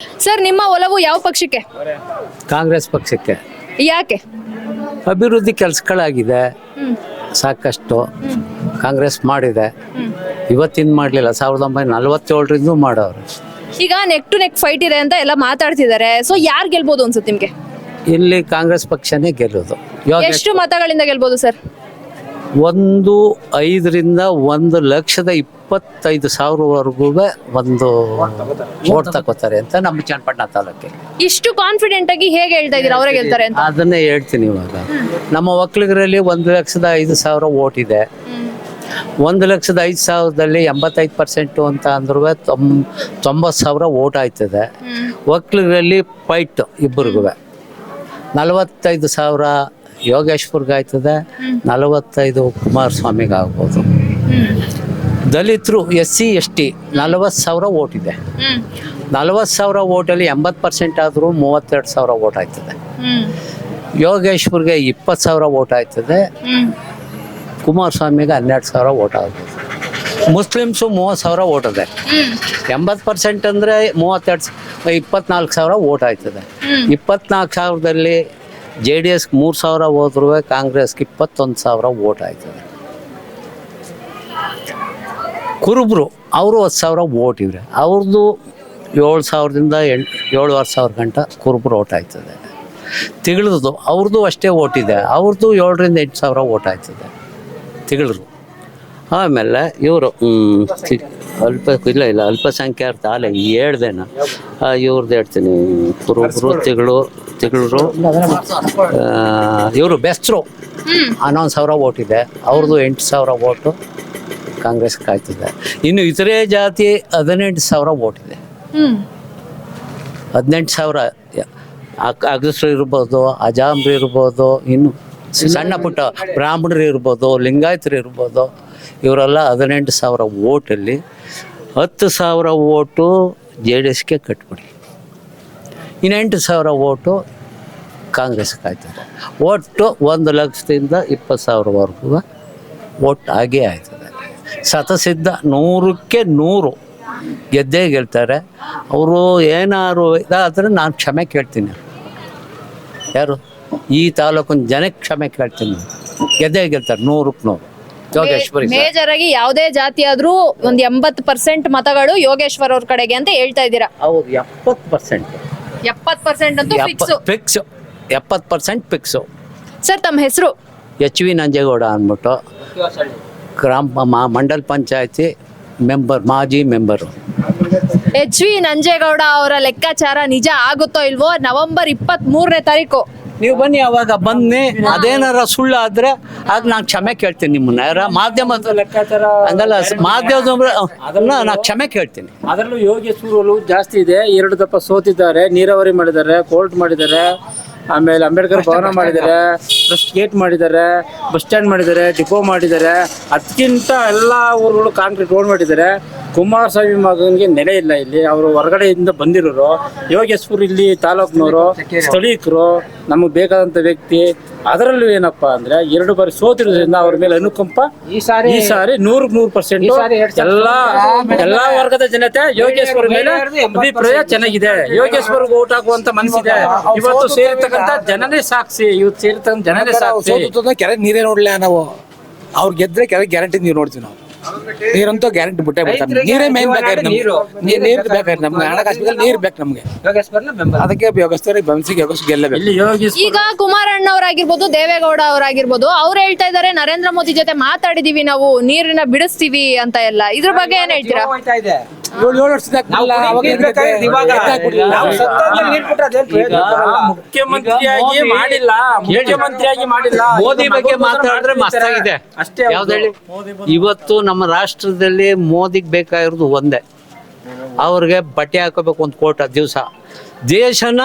Sir, ನಿಮ್ಮ ಒಲವು ಯಾವ ಪಕ್ಷಕ್ಕೆ? ಕಾಂಗ್ರೆಸ್ ಪಕ್ಷಕ್ಕೆ. ಯಾಕೆ? ಅಭಿವೃದ್ಧಿ ಕೆಲಸಗಳಾಗಿದೆ ಸಾಕಷ್ಟು. ಕಾಂಗ್ರೆಸ್ ಮಾಡಿದೆ, ಇವತ್ತಿನ ಮಾಡಲಿಲ್ಲ. 1947ರಿಂದ ಮಾಡೋರು. ಈಗ ನೆಕ್ ಟು ನೆಕ್ ಫೈಟ್ ಇದೆ ಅಂತ ಎಲ್ಲ ಮಾತಾಡ್ತಿದ್ದಾರೆ. ಸೊ ಯಾರು ಗೆಲ್ಬೋದು ಅನ್ಸುತ್ತೆ ನಿಮ್ಗೆ? ಇಲ್ಲಿ ಕಾಂಗ್ರೆಸ್ ಪಕ್ಷನೇ ಗೆಲ್ಲೋದು. ಎಷ್ಟು ಮತಗಳಿಂದ ಗೆಲ್ಬೋದು ಸರ್? 1,500,000ರಿಂದ 1,25,000ವರೆಗೂ ಒಂದು ಓಟ್ ತಗೋತಾರೆ ಅಂತ ನಮ್ಮ ಚನ್ನಪಟ್ಟಣ ತಾಲೂಕಿಗೆ. ಇಷ್ಟು ಕಾನ್ಫಿಡೆಂಟ್ ಆಗಿ ಹೇಗೆ ಹೇಳ್ತಾ ಇದೀರಾ ಅವರೇ ಗೆಲ್ತಾರೆ ಅಂತ? ಅದನ್ನೇ ಹೇಳ್ತೀನಿ. ಇವಾಗ ನಮ್ಮ ಒಕ್ಕಲಿಗರಲ್ಲಿ 1,05,000 ಓಟ್ ಇದೆ. 1,05,000ದಲ್ಲಿ 85% ಅಂತ ಅಂದ್ರೂ 90,000 ಓಟ್ ಆಯ್ತದೆ. ಒಕ್ಕಲಿಗರಲ್ಲಿ ಫೈಟ್ ಇಬ್ಬರಿಗೂ 45,000 ಯೋಗೇಶ್ವರ್ಗೆ ಆಯ್ತದೆ, 45 ಕುಮಾರಸ್ವಾಮಿಗೆ ಆಗ್ಬೋದು. ದಲಿತರು SC ST 40,000 ಓಟ್ ಇದೆ. 40,000 ಓಟಲ್ಲಿ 80% ಆದರೂ 32,000 ಓಟ್ ಆಯ್ತದೆ. ಯೋಗೇಶ್ವರ್ಗೆ 20,000 ಓಟ್ ಆಯ್ತದೆ, ಕುಮಾರಸ್ವಾಮಿಗೆ 12,000 ಓಟ್ ಆಗ್ಬೋದು. ಮುಸ್ಲಿಮ್ಸು 30,000 ಓಟ್ ಇದೆ. 80% ಅಂದರೆ 24,000 ಓಟ್ ಆಯ್ತದೆ. 24,000ದಲ್ಲಿ JDS 3,000 ಹೋದ್ರೂ ಕಾಂಗ್ರೆಸ್ಗೆ 21,000 ಓಟ್ ಆಯ್ತದೆ. ಕುರುಬರು ಅವರು 10,000 ಓಟ್ ಇವ್ರೆ. ಅವ್ರದ್ದು 7,000ದಿಂದ 7,500 ಗಂಟ ಕುರುಬರು ಓಟ್ ಆಯ್ತದೆ. ತಿಗಳದು ಅವ್ರದ್ದು ಅಷ್ಟೇ ಓಟ್ ಇದೆ. ಅವ್ರದ್ದು 7,000ರಿಂದ 8,000 ಓಟ್ ಆಯ್ತದೆ ತಿಗಳರು. ಆಮೇಲೆ ಇವರು ಅಲ್ಪಸಂಖ್ಯಾತ ಅಲ್ಲ ಹೇಳ್ದೇನ ಇವ್ರದ್ದು ಹೇಳ್ತೀನಿ. ಕುರುಬರು ತಿಗಳರು ಇವರು ಬೆಸ್ರು 11,000 ಓಟ್ ಇದೆ. ಅವ್ರದ್ದು 8,000 ಓಟು ಕಾಂಗ್ರೆಸ್ಗೆ ಆಯ್ತದೆ. ಇನ್ನು ಇತರೆ ಜಾತಿ 18,000 ಓಟ್ ಇದೆ. 18,000 ಅಗಸ್ರು ಇರ್ಬೋದು, ಅಜಾಮ್ರು ಇರ್ಬೋದು, ಇನ್ನು ಸಣ್ಣ ಪುಟ್ಟ ಬ್ರಾಹ್ಮಣರು ಇರ್ಬೋದು, ಲಿಂಗಾಯತರು ಇರ್ಬೋದು. ಇವರೆಲ್ಲ 18,000 ಓಟಲ್ಲಿ 10,000 ಓಟು JDSಗೆ ಕಟ್ಬಿಡಿ. ಇನ್ನು 8,000 ಓಟು ಕಾಂಗ್ರೆಸ್ಗೆ ಆಯ್ತದೆ. ಒಟ್ಟು 1,00,000ದಿಂದ 20,000ವರೆಗೂ ಓಟ್ ಆಗೇ ಆಯ್ತದೆ. ಸತಸಿದ್ಧ 100ಕ್ಕೆ 100 ಗೆದ್ದೇ ಗೆಲ್ತಾರೆ. ಅವರು ಏನಾದ್ರು ಇದಾದರೆ ನಾನು ಕ್ಷಮೆ ಕೇಳ್ತೀನಿ. ಯಾರು ಈ ತಾಲೂಕಿನ ಜನಕ್ಕೆ ಕ್ಷಮೆ ಕೇಳ್ತೀನಿ. ಗೆದ್ದೇ ಗೆಲ್ತಾರೆ 100ಕ್ಕೆ 100. ಯೋಗೇಶ್ವರಿ ಮೇಜರ್ ಆಗಿ ಯಾವುದೇ ಜಾತಿ ಆದ್ರೂ ಒಂದು 80% ಮತಗಳು ಯೋಗೇಶ್ವರ್ ಅವ್ರ ಕಡೆಗೆ ಅಂತ ಹೇಳ್ತಾ ಇದ್ದೀರಾ? ಹೌದು, 70%. 70% ಅಂತೂ ಫಿಕ್ಸ್. 70% ಫಿಕ್ಸು. ಸರ್, ತಮ್ಮ ಹೆಸರು? HV ನಂಜೇಗೌಡ ಅಂದ್ಬಿಟ್ಟು, ಮಂಡಲ್ ಪಂಚಾಯತಿ ಮೆಂಬರ್, ಮಾಜಿ ಮೆಂಬರು. HV ನಂಜೇಗೌಡ ಅವರ ಲೆಕ್ಕಾಚಾರ ನಿಜ ಆಗುತ್ತೋ ಇಲ್ವೋ? ನವೆಂಬರ್ 23ನೇ ತಾರೀಕು ನೀವು ಬನ್ನಿ, ಅವಾಗ ಬನ್ನಿ. ಅದೇನಾರ ಸುಳ್ಳು ಆದ್ರೆ ಆಗ ನಾನು ಕ್ಷಮೆ ಕೇಳ್ತೀನಿ. ನಿಮ್ಮನ್ನ ಯಾರ ಮಾಧ್ಯಮದ ಲೆಕ್ಕಾಚಾರ ಹಂಗಲ್ಲ, ಮಾಧ್ಯಮದ ನಾನು ಕ್ಷಮೆ ಕೇಳ್ತೀನಿ. ಅದರಲ್ಲೂ ಯೋಗೇಶ್ವರರು ಜಾಸ್ತಿ ಇದೆ. 2 ದಪ್ಪ ಸೋತಿದ್ದಾರೆ. ನೀರಾವರಿ ಮಾಡಿದ್ದಾರೆ, ಕೋರ್ಟ್ ಮಾಡಿದ್ದಾರೆ, ಆಮೇಲೆ ಅಂಬೇಡ್ಕರ್ ಭವನ ಮಾಡಿದ್ದಾರೆ, ಟ್ರಸ್ಟ್ ಗೇಟ್ ಮಾಡಿದ್ದಾರೆ, ಬಸ್ ಸ್ಟ್ಯಾಂಡ್ ಮಾಡಿದ್ದಾರೆ, ಡಿಪೋ ಮಾಡಿದ್ದಾರೆ. ಅದಕ್ಕಿಂತ ಎಲ್ಲ ಊರುಗಳು ಕಾಂಕ್ರೀಟ್ ರೋಡ್ ಮಾಡಿದ್ದಾರೆ. ಕುಮಾರಸ್ವಾಮಿ ಮಗನಿಗೆ ನೆಲೆ ಇಲ್ಲ ಇಲ್ಲಿ. ಅವರು ಹೊರಗಡೆಯಿಂದ ಬಂದಿರೋರು. ಯೋಗೇಶ್ವರ್ ಇಲ್ಲಿ ತಾಲೂಕಿನವರು, ಸ್ಥಳೀಕರು, ನಮಗೆ ಬೇಕಾದಂಥ ವ್ಯಕ್ತಿ. ಅದರಲ್ಲೂ ಏನಪ್ಪ ಅಂದ್ರೆ 2 ಬಾರಿ ಸೋತಿರೋದ್ರಿಂದ ಅವ್ರ ಮೇಲೆ ಅನುಕಂಪ ಈ ಸಾರಿ 100% ಎಲ್ಲಾ ವರ್ಗದ ಜನತೆ ಯೋಗೇಶ್ವರ್ ಮೇಲೆ ಅಭಿಪ್ರಾಯ ಚೆನ್ನಾಗಿದೆ. ಯೋಗೇಶ್ವರ್ಗೆ ಓಟ್ ಹಾಕುವಂತ ಮನಸ್ಸಿದೆ. ಇವತ್ತು ಸೇರಿರ್ತಕ್ಕಂಥ ಜನನೇ ಸಾಕ್ಷಿ. ಇವತ್ತು ಸೇರಿರ್ತಕ್ಕಂಥ ಜನನೇ ಸಾಕ್ಷಿ. ಕೆರೆ ನೀರೇ ನೋಡ್ಲಿಲ್ಲ ನಾವು. ಅವ್ರು ಗೆದ್ರೆ ಕೆರೆ ಗ್ಯಾರಂಟಿ ನೀರು ನೋಡ್ತೀವಿ ನಾವು. ನೀರಂತೂ ಗ್ಯಾರಂಟಿ ಬಿಟ್ಟೇ ಬಿಡ್ತಾರೆ. ನೀರೇ ಮೇನ್ ಬೇಕಾದ್ರೆ ನೀರು ಬೇಕಾದ್ರೆ ನಮ್ಗೆ ಹಣಕಾಸು ನೀರು ಬೇಕು ನಮ್ಗೆ. ಅದಕ್ಕೆ ಯೋಗೇಶ್ವರ ಗೆಲ್ಲಬೇಕು. ಈಗ ಕುಮಾರಣ್ಣವರಾಗಿರ್ಬೋದು, ದೇವೇಗೌಡ ಅವರಾಗಿರ್ಬೋದು, ಅವ್ರು ಹೇಳ್ತಾ ಇದ್ದಾರೆ ನರೇಂದ್ರ ಮೋದಿ ಜೊತೆ ಮಾತಾಡಿದೀವಿ, ನಾವು ನೀರನ್ನ ಬಿಡಿಸ್ತೀವಿ ಅಂತ ಎಲ್ಲ. ಇದ್ರ ಬಗ್ಗೆ ಏನ್ ಹೇಳ್ತೀರಾ? ಮುಖ್ಯಮಂತ್ರಿಯಾಗಿ ಮಾಡಿಲ್ಲ. ಮೋದಿ ಬಗ್ಗೆ ಮಾತಾಡಿದ್ರೆ ಮಸ್ತಾಗಿದೆ ಅಷ್ಟೇ. ಯಾವ್ದು ಹೇಳಿ? ಇವತ್ತು ನಮ್ಮ ರಾಷ್ಟ್ರದಲ್ಲಿ ಮೋದಿಗೆ ಬೇಕಾಗಿರೋದು ಒಂದೇ, ಅವ್ರಿಗೆ ಬಟ್ಟೆ ಹಾಕೋಬೇಕು 1 ಕೋಟಿ ದಿವಸ. ದೇಶನ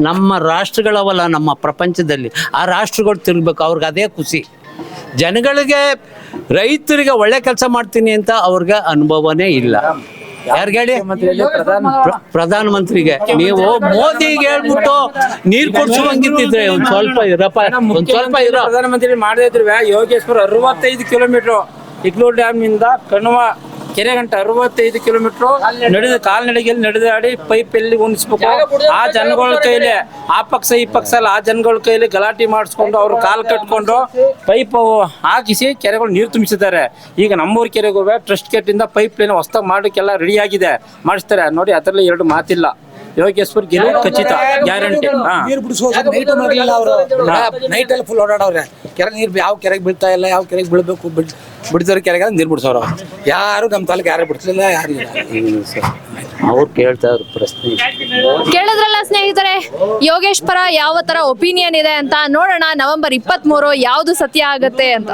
ನಮ್ಮ ರಾಷ್ಟ್ರಗಳವಲ್ಲ, ನಮ್ಮ ಪ್ರಪಂಚದಲ್ಲಿ ಆ ರಾಷ್ಟ್ರಗಳು ತಿರುಗಬೇಕು. ಅವ್ರಿಗೆ ಅದೇ ಖುಷಿ. ಜನಗಳಿಗೆ, ರೈತರಿಗೆ ಒಳ್ಳೆ ಕೆಲಸ ಮಾಡ್ತೀನಿ ಅಂತ ಅವ್ರಿಗೆ ಅನುಭವನೇ ಇಲ್ಲ. ಯಾರಿಗೆ ಹೇಳಿ? ಪ್ರಧಾನಮಂತ್ರಿಗೆ. ನೀವು ಮೋದಿಗೆ ಹೇಳ್ಬಿಟ್ಟು ನೀರು ಕೊಡ್ಸುವಂಗಿತ್ತಿದ್ರೆ ಒಂದ್ ಸ್ವಲ್ಪ ಇರಪ್ಪ, ಒಂದ್ ಸ್ವಲ್ಪ ಇರೋ. ಪ್ರಧಾನಮಂತ್ರಿ ಮಾಡದೇ ಇದ್ರೆ ಯೋಗೇಶ್ವರ್ 65 ಕಿಲೋಮೀಟರ್ ಇಗ್ಲೂರು ಡ್ಯಾಮ್ ನಿಂದ ಕಣ್ವ ಕೆರೆ ಗಂಟ 65 ಕಿಲೋಮೀಟರ್ ಕಾಲ್ನಡಿಗೆಯಲ್ಲಿ ನಡೆದಾಡಿ ಪೈಪ್ ಎಲ್ಲಿ ಹೊಂದಿಸ್ಬೇಕು ಆ ಜನಗಳ ಕೈಲಿ, ಆ ಪಕ್ಷ ಈ ಪಕ್ಷ ಅಲ್ಲ, ಆ ಜನಗಳ ಕೈಲಿ ಗಲಾಟೆ ಮಾಡಿಸ್ಕೊಂಡು ಅವ್ರು ಕಾಲ್ ಕಟ್ಕೊಂಡು ಪೈಪ್ ಹಾಕಿಸಿ ಕೆರೆಗಳು ನೀರು ತುಂಬಿಸಿದ್ದಾರೆ. ಈಗ ನಮ್ಮೂರು ಕೆರೆಗೂ ಟ್ರಸ್ಟ್ ಗೇಟ್ ಇಂದ ಪೈಪ್ ಲೈನ್ ಹೊಸದಾಗಿ ಮಾಡೋಕ್ಕೆಲ್ಲ ರೆಡಿ ಆಗಿದೆ, ಮಾಡಿಸ್ತಾರೆ ನೋಡಿ. ಅದರಲ್ಲಿ ಎರಡು ಮಾತಿಲ್ಲ, ಯೋಗೇಶ್ವರ್ ಗೆಲುವು ಖಚಿತ, ಗ್ಯಾರಂಟಿ. ನೀರು ಬಿಡಿಸೋ ನೈಟ್ ಮಾಡಲಿಲ್ಲ ಅವರು, ನೈಟ್ ಅಲ್ಲಿ ಫುಲ್ ಓಡಾಡವ್ರೆ. ಕೆರೆ ನೀರು ಯಾವ ಕೆರೆಗೆ ಬೀಳ್ತಾ ಇಲ್ಲ, ಯಾವ ಕೆರೆಗೆ ಬೀಳ್ಬೇಕು, ಬಿಡ್ತಾರೆ ಕೆರೆಗೆ ನೀರು ಬಿಡಿಸೋರು. ಯಾರು ನಮ್ಮ ತಾಲೂಕು ಯಾರು ಬಿಡಿಸ್ಲಿಲ್ಲ, ಯಾರು ಅವ್ರು ಕೇಳ್ತಾ ಇದ್ರು ಪ್ರಶ್ನೆ. ಕೇಳಿದ್ರಲ್ಲ ಸ್ನೇಹಿತರೆ, ಯೋಗೇಶ್ ಪರ ಯಾವ ತರ ಒಪಿನಿಯನ್ ಇದೆ ಅಂತ ನೋಡೋಣ. ನವೆಂಬರ್ 23 ಯಾವ್ದು ಸತ್ಯ ಆಗತ್ತೆ ಅಂತ.